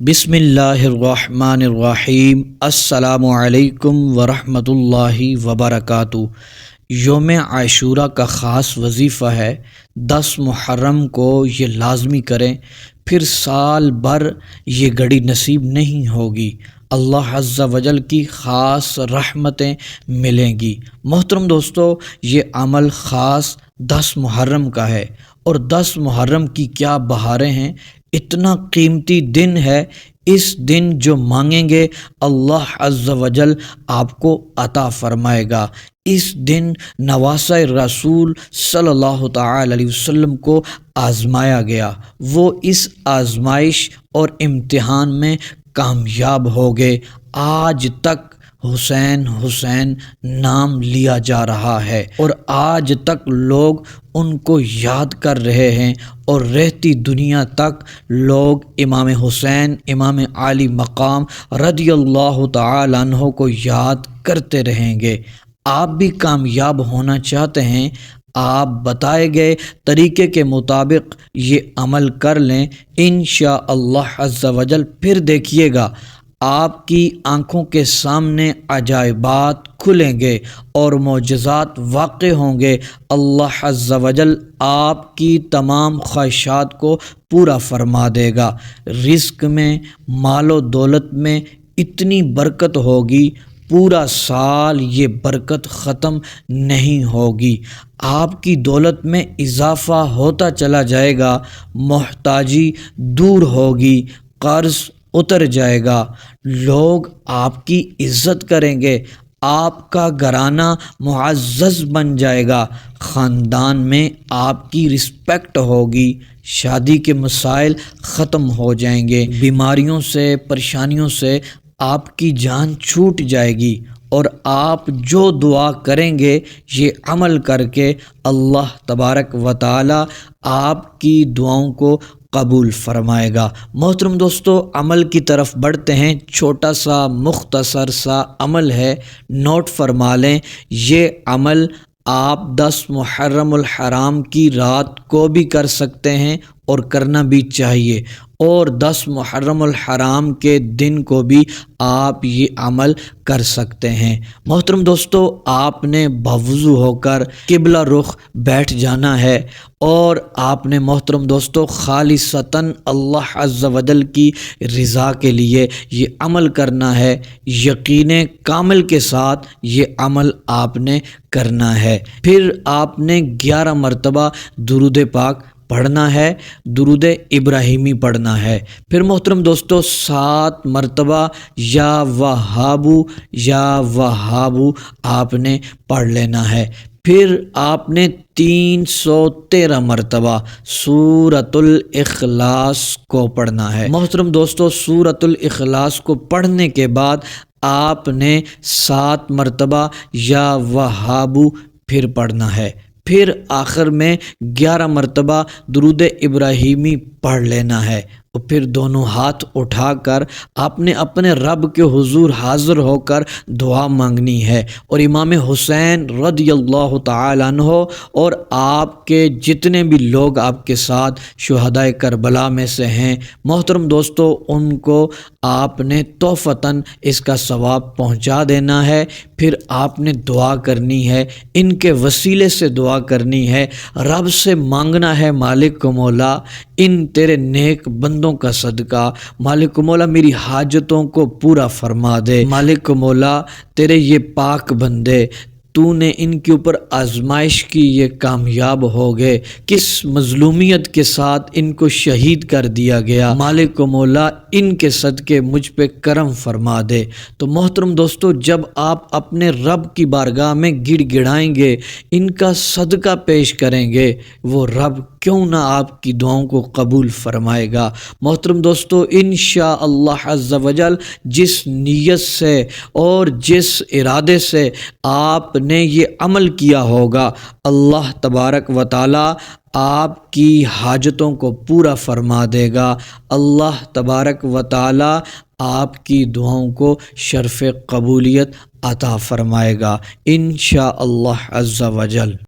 بسم اللہ الرحمن الرحیم۔ السلام علیکم ورحمۃ اللہ وبرکاتہ۔ یوم عاشورہ کا خاص وظیفہ ہے، 10 محرم کو یہ لازمی کریں، پھر سال بھر یہ گھڑی نصیب نہیں ہوگی، اللہ عز و جل کی خاص رحمتیں ملیں گی۔ محترم دوستو، یہ عمل خاص 10 محرم کا ہے، اور 10 محرم کی کیا بہاریں ہیں، اتنا قیمتی دن ہے۔ اس دن جو مانگیں گے اللہ عز و جل آپ کو عطا فرمائے گا۔ اس دن نواسۂ رسول صلی اللہ تعالی علیہ وسلم کو آزمایا گیا، وہ اس آزمائش اور امتحان میں کامیاب ہو گئے۔ آج تک حسین حسین نام لیا جا رہا ہے، اور آج تک لوگ ان کو یاد کر رہے ہیں، اور رہتی دنیا تک لوگ امام حسین، امام عالی مقام رضی اللہ تعالی عنہ کو یاد کرتے رہیں گے۔ آپ بھی کامیاب ہونا چاہتے ہیں، آپ بتائے گئے طریقے کے مطابق یہ عمل کر لیں، انشاءاللہ عز و جل پھر دیکھیے گا آپ کی آنکھوں کے سامنے عجائبات کھلیں گے اور معجزات واقع ہوں گے۔ اللہ عز و جل آپ کی تمام خواہشات کو پورا فرما دے گا۔ رزق میں، مال و دولت میں اتنی برکت ہوگی، پورا سال یہ برکت ختم نہیں ہوگی۔ آپ کی دولت میں اضافہ ہوتا چلا جائے گا، محتاجی دور ہوگی، قرض اتر جائے گا، لوگ آپ کی عزت کریں گے، آپ کا گھرانہ معزز بن جائے گا، خاندان میں آپ کی رسپیکٹ ہوگی، شادی کے مسائل ختم ہو جائیں گے، بیماریوں سے، پریشانیوں سے آپ کی جان چھوٹ جائے گی، اور آپ جو دعا کریں گے یہ عمل کر کے اللہ تبارک و تعالی آپ کی دعاؤں کو قبول فرمائے گا۔ محترم دوستو، عمل کی طرف بڑھتے ہیں۔ چھوٹا سا مختصر سا عمل ہے، نوٹ فرما لیں۔ یہ عمل آپ 10 محرم الحرام کی رات کو بھی کر سکتے ہیں، اور کرنا بھی چاہیے، اور 10 محرم الحرام کے دن کو بھی آپ یہ عمل کر سکتے ہیں۔ محترم دوستو، آپ نے باوضو ہو کر قبلہ رخ بیٹھ جانا ہے، اور آپ نے محترم دوستو خالصتاً اللہ عز و جل کی رضا کے لیے یہ عمل کرنا ہے۔ یقین کامل کے ساتھ یہ عمل آپ نے کرنا ہے۔ پھر آپ نے 11 مرتبہ درود پاک پڑھنا ہے، درود ابراہیمی پڑھنا ہے۔ پھر محترم دوستو 7 مرتبہ یا وہابو یا وہابو آپ نے پڑھ لینا ہے۔ پھر آپ نے 313 مرتبہ سورۃ الاخلاص کو پڑھنا ہے۔ محترم دوستو، سورۃ الاخلاص کو پڑھنے کے بعد آپ نے 7 مرتبہ یا وہابو پھر پڑھنا ہے۔ پھر آخر میں 11 مرتبہ درود ابراہیمی پڑھ لینا ہے، اور پھر دونوں ہاتھ اٹھا کر آپ نے اپنے رب کے حضور حاضر ہو کر دعا مانگنی ہے، اور امام حسین رضی اللہ تعالی عنہ اور آپ کے جتنے بھی لوگ آپ کے ساتھ شہدائے کربلا میں سے ہیں، محترم دوستو ان کو آپ نے تحفتاً اس کا ثواب پہنچا دینا ہے۔ پھر آپ نے دعا کرنی ہے، ان کے وسیلے سے دعا کرنی ہے، رب سے مانگنا ہے، مالک مولا ان تیرے نیک بندوں کا صدقہ، مالک مولا میری حاجتوں کو پورا فرما دے، مالک مولا تیرے یہ پاک بندے تو نے ان کے اوپر آزمائش کی، یہ کامیاب ہو گئے، کس مظلومیت کے ساتھ ان کو شہید کر دیا گیا، مالک مولا ان کے صدقے مجھ پہ کرم فرما دے۔ تو محترم دوستو، جب آپ اپنے رب کی بارگاہ میں گڑ گڑائیں گے، ان کا صدقہ پیش کریں گے، وہ رب کیوں نہ آپ کی دعاؤں کو قبول فرمائے گا۔ محترم دوستو، انشاءاللہ عز و جل جس نیت سے اور جس ارادے سے آپ نے یہ عمل کیا ہوگا، اللہ تبارک و تعالی آپ کی حاجتوں کو پورا فرما دے گا۔ اللہ تبارک و تعالی آپ کی دعاؤں کو شرف قبولیت عطا فرمائے گا، انشاءاللہ عز و جل۔